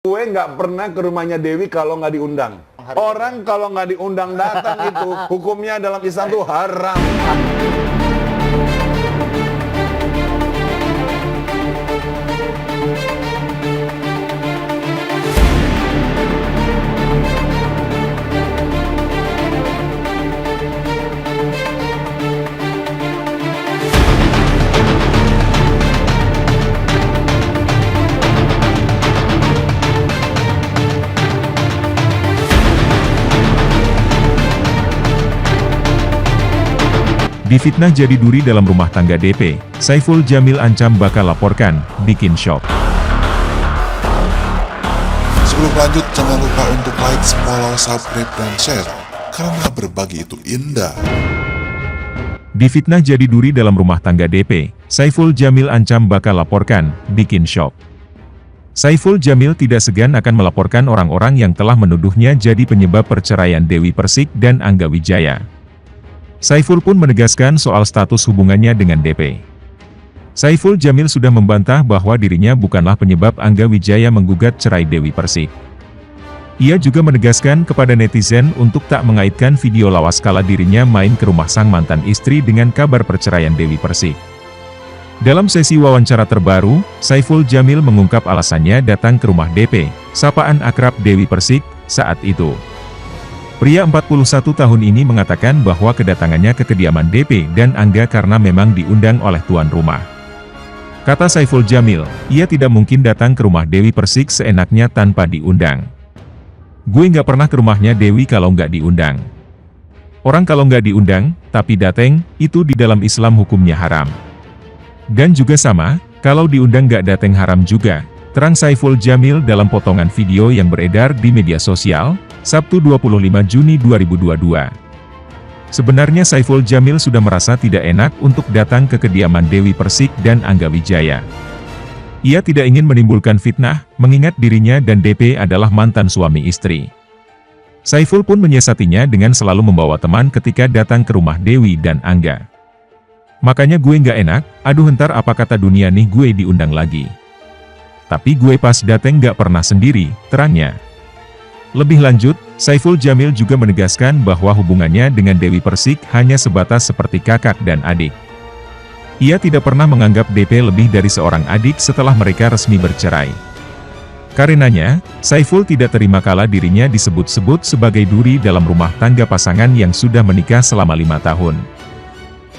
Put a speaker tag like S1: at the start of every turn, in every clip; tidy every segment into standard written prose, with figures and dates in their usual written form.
S1: Gue nggak pernah ke rumahnya Dewi kalau nggak diundang. Orang kalau nggak diundang datang itu hukumnya dalam Islam itu haram.
S2: Difitnah jadi duri dalam rumah tangga DP, Saiful Jamil ancam bakal laporkan, bikin shock.
S3: Sebelum lanjut, jangan lupa untuk like, follow, subscribe, dan share, karena berbagi itu indah.
S2: Difitnah jadi duri dalam rumah tangga DP, Saiful Jamil ancam bakal laporkan, bikin shock. Saiful Jamil tidak segan akan melaporkan orang-orang yang telah menuduhnya jadi penyebab perceraian Dewi Persik dan Angga Wijaya. Saiful pun menegaskan soal status hubungannya dengan DP. Saiful Jamil sudah membantah bahwa dirinya bukanlah penyebab Angga Wijaya menggugat cerai Dewi Persik. Ia juga menegaskan kepada netizen untuk tak mengaitkan video lawas kala dirinya main ke rumah sang mantan istri dengan kabar perceraian Dewi Persik. Dalam sesi wawancara terbaru, Saiful Jamil mengungkap alasannya datang ke rumah DP, sapaan akrab Dewi Persik, saat itu. Pria 41 tahun ini mengatakan bahwa kedatangannya ke kediaman DP dan Angga karena memang diundang oleh tuan rumah. Kata Saiful Jamil, ia tidak mungkin datang ke rumah Dewi Persik seenaknya tanpa diundang. Gue nggak pernah ke rumahnya Dewi kalau nggak diundang. Orang kalau nggak diundang, tapi dateng, itu di dalam Islam hukumnya haram. Dan juga sama, kalau diundang nggak dateng haram juga, terang Saiful Jamil dalam potongan video yang beredar di media sosial, Sabtu 25 Juni 2022. Sebenarnya Saiful Jamil sudah merasa tidak enak untuk datang ke kediaman Dewi Persik dan Angga Wijaya. Ia tidak ingin menimbulkan fitnah, mengingat dirinya dan DP adalah mantan suami istri. Saiful pun menyiasatinya dengan selalu membawa teman ketika datang ke rumah Dewi dan Angga. Makanya gue nggak enak, aduh ntar apa kata dunia nih gue diundang lagi. Tapi gue pas dateng nggak pernah sendiri, terangnya. Lebih lanjut, Saiful Jamil juga menegaskan bahwa hubungannya dengan Dewi Persik hanya sebatas seperti kakak dan adik. Ia tidak pernah menganggap DP lebih dari seorang adik setelah mereka resmi bercerai. Karenanya, Saiful tidak terima kala dirinya disebut-sebut sebagai duri dalam rumah tangga pasangan yang sudah menikah selama 5 tahun.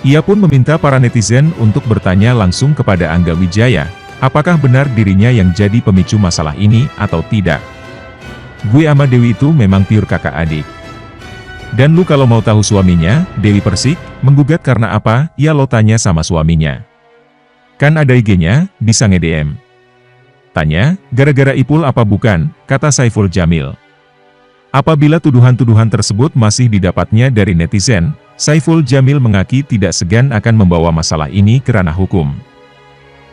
S2: Ia pun meminta para netizen untuk bertanya langsung kepada Angga Wijaya, apakah benar dirinya yang jadi pemicu masalah ini atau tidak. Gue sama Dewi itu memang pure kakak adik. Dan lu kalau mau tahu suaminya, Dewi Persik, menggugat karena apa, ya lo tanya sama suaminya. Kan ada IG-nya, bisa nge-DM. Tanya, gara-gara Ipul apa bukan, kata Saiful Jamil. Apabila tuduhan-tuduhan tersebut masih didapatnya dari netizen, Saiful Jamil mengaku tidak segan akan membawa masalah ini ke ranah hukum.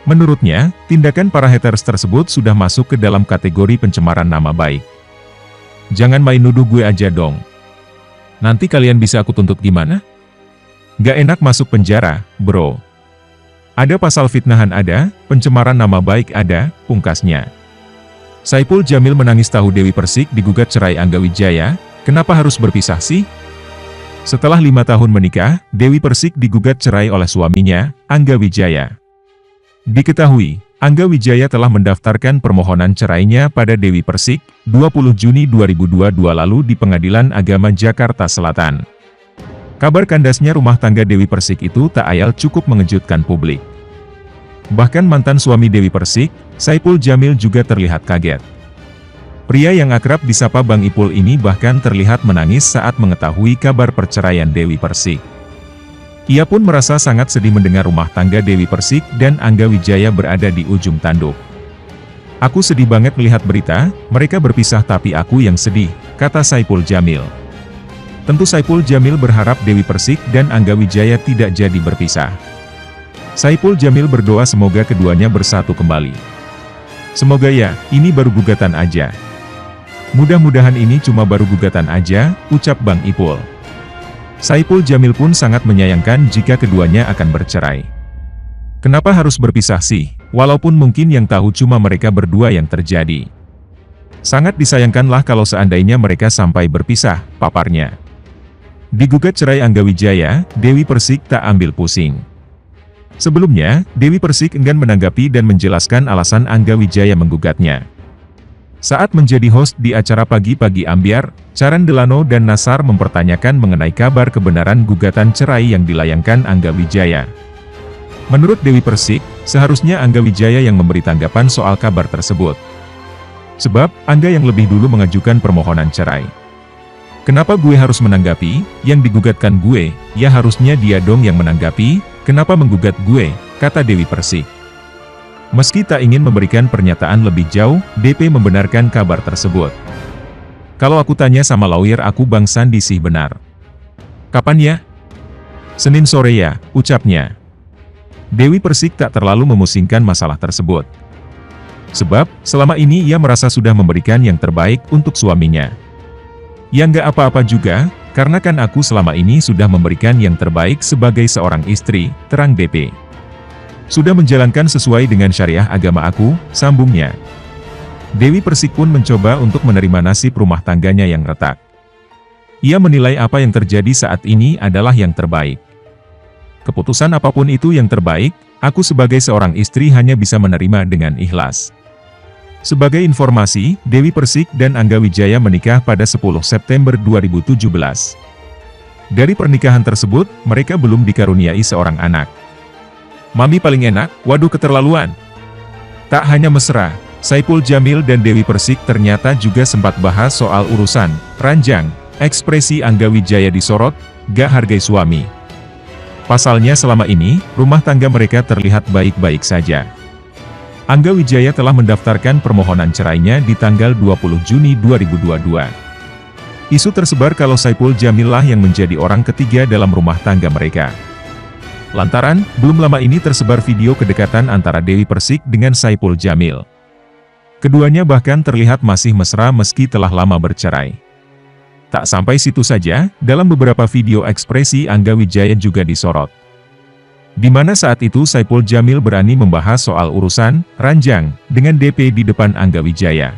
S2: Menurutnya, tindakan para haters tersebut sudah masuk ke dalam kategori pencemaran nama baik. Jangan main nuduh gue aja dong. Nanti kalian bisa aku tuntut gimana? Gak enak masuk penjara, bro. Ada pasal fitnahan ada, pencemaran nama baik ada, pungkasnya. Saiful Jamil menangis tahu Dewi Persik digugat cerai Angga Wijaya, kenapa harus berpisah sih? Setelah 5 tahun menikah, Dewi Persik digugat cerai oleh suaminya, Angga Wijaya. Diketahui, Angga Wijaya telah mendaftarkan permohonan cerainya pada Dewi Persik, 20 Juni 2022 lalu di Pengadilan Agama Jakarta Selatan. Kabar kandasnya rumah tangga Dewi Persik itu tak ayal cukup mengejutkan publik. Bahkan mantan suami Dewi Persik, Saiful Jamil juga terlihat kaget. Pria yang akrab disapa Bang Ipul ini bahkan terlihat menangis saat mengetahui kabar perceraian Dewi Persik. Ia pun merasa sangat sedih mendengar rumah tangga Dewi Persik dan Angga Wijaya berada di ujung tanduk. Aku sedih banget melihat berita, mereka berpisah tapi aku yang sedih, kata Saiful Jamil. Tentu Saiful Jamil berharap Dewi Persik dan Angga Wijaya tidak jadi berpisah. Saiful Jamil berdoa semoga keduanya bersatu kembali. Semoga ya, ini baru gugatan aja. Mudah-mudahan ini cuma baru gugatan aja, ucap Bang Ipul. Saiful Jamil pun sangat menyayangkan jika keduanya akan bercerai. Kenapa harus berpisah sih, walaupun mungkin yang tahu cuma mereka berdua yang terjadi. Sangat disayangkanlah kalau seandainya mereka sampai berpisah, paparnya. Digugat cerai Angga Wijaya, Dewi Persik tak ambil pusing. Sebelumnya, Dewi Persik enggan menanggapi dan menjelaskan alasan Angga Wijaya menggugatnya. Saat menjadi host di acara Pagi-Pagi Ambyar, Charan Delano dan Nasar mempertanyakan mengenai kabar kebenaran gugatan cerai yang dilayangkan Angga Wijaya. Menurut Dewi Persik, seharusnya Angga Wijaya yang memberi tanggapan soal kabar tersebut. Sebab, Angga yang lebih dulu mengajukan permohonan cerai. Kenapa gue harus menanggapi? Yang digugatkan gue, ya harusnya dia dong yang menanggapi, kenapa menggugat gue, kata Dewi Persik. Meski tak ingin memberikan pernyataan lebih jauh, DP membenarkan kabar tersebut. Kalau aku tanya sama lawyer aku Bang Sandi sih benar. Kapan ya? Senin sore ya, ucapnya. Dewi Persik tak terlalu memusingkan masalah tersebut. Sebab, selama ini ia merasa sudah memberikan yang terbaik untuk suaminya. Ya nggak apa-apa juga, karena kan aku selama ini sudah memberikan yang terbaik sebagai seorang istri, terang DP. Sudah menjalankan sesuai dengan syariah agama aku, sambungnya. Dewi Persik pun mencoba untuk menerima nasib rumah tangganya yang retak. Ia menilai apa yang terjadi saat ini adalah yang terbaik. Keputusan apapun itu yang terbaik, aku sebagai seorang istri hanya bisa menerima dengan ikhlas. Sebagai informasi, Dewi Persik dan Angga Wijaya menikah pada 10 September 2017. Dari pernikahan tersebut, mereka belum dikaruniai seorang anak. Mami paling enak, waduh keterlaluan. Tak hanya mesra, Saipul Jamil dan Dewi Persik ternyata juga sempat bahas soal urusan ranjang. Ekspresi Angga Wijaya disorot, gak hargai suami. Pasalnya selama ini, rumah tangga mereka terlihat baik-baik saja. Angga Wijaya telah mendaftarkan permohonan cerainya di tanggal 20 Juni 2022. Isu tersebar kalau Saipul Jamil lah yang menjadi orang ketiga dalam rumah tangga mereka. Lantaran, belum lama ini tersebar video kedekatan antara Dewi Persik dengan Saipul Jamil. Keduanya bahkan terlihat masih mesra meski telah lama bercerai. Tak sampai situ saja, dalam beberapa video ekspresi Angga Wijaya juga disorot. Di mana saat itu Saipul Jamil berani membahas soal urusan ranjang dengan DP di depan Angga Wijaya.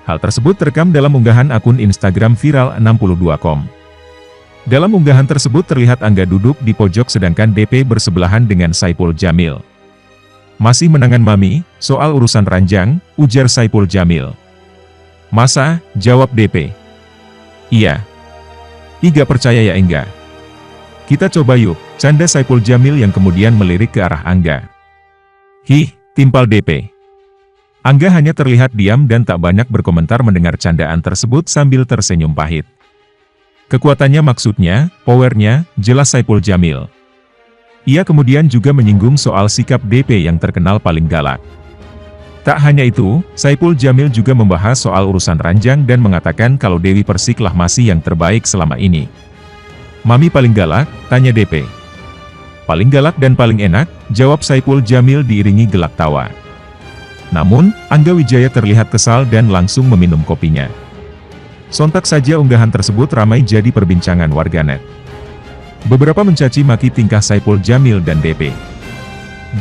S2: Hal tersebut terekam dalam unggahan akun Instagram viral 62com. Dalam unggahan tersebut terlihat Angga duduk di pojok sedangkan DP bersebelahan dengan Saipul Jamil. Masih menangan mami, soal urusan ranjang, ujar Saipul Jamil. Masa, jawab DP. Iya. Iga percaya ya enggak? Kita coba yuk, canda Saipul Jamil yang kemudian melirik ke arah Angga. Hih, timpal DP. Angga hanya terlihat diam dan tak banyak berkomentar mendengar candaan tersebut sambil tersenyum pahit. Kekuatannya maksudnya, powernya, jelas Saipul Jamil. Ia kemudian juga menyinggung soal sikap DP yang terkenal paling galak. Tak hanya itu, Saipul Jamil juga membahas soal urusan ranjang dan mengatakan kalau Dewi Persik lah masih yang terbaik selama ini. Mami paling galak, tanya DP. Paling galak dan paling enak, jawab Saipul Jamil diiringi gelak tawa. Namun, Angga Wijaya terlihat kesal dan langsung meminum kopinya. Sontak saja unggahan tersebut ramai jadi perbincangan warganet. Beberapa mencaci maki tingkah Saipul Jamil dan DP.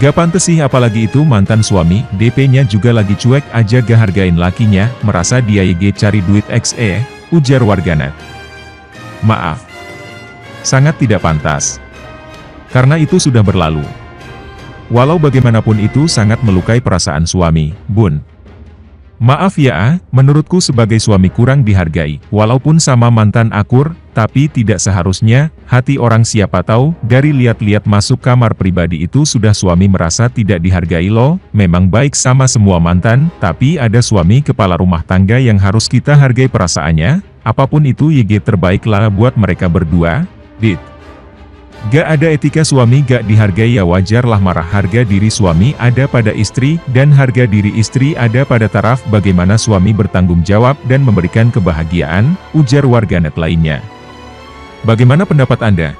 S2: Gak pantes sih apalagi itu mantan suami, DP-nya juga lagi cuek aja gak hargain lakinya, merasa dia YG cari duit XE, ujar warganet. Maaf. Sangat tidak pantas. Karena itu sudah berlalu. Walau bagaimanapun itu sangat melukai perasaan suami, Bun. Maaf ya, menurutku sebagai suami kurang dihargai, walaupun sama mantan akur, tapi tidak seharusnya, hati orang siapa tahu, dari lihat-lihat masuk kamar pribadi itu sudah suami merasa tidak dihargai loh, memang baik sama semua mantan, tapi ada suami kepala rumah tangga yang harus kita hargai perasaannya, apapun itu YG terbaiklah buat mereka berdua, dit. Gak ada etika suami gak dihargai ya wajarlah marah harga diri suami ada pada istri, dan harga diri istri ada pada taraf bagaimana suami bertanggung jawab dan memberikan kebahagiaan, ujar warganet lainnya. Bagaimana pendapat Anda?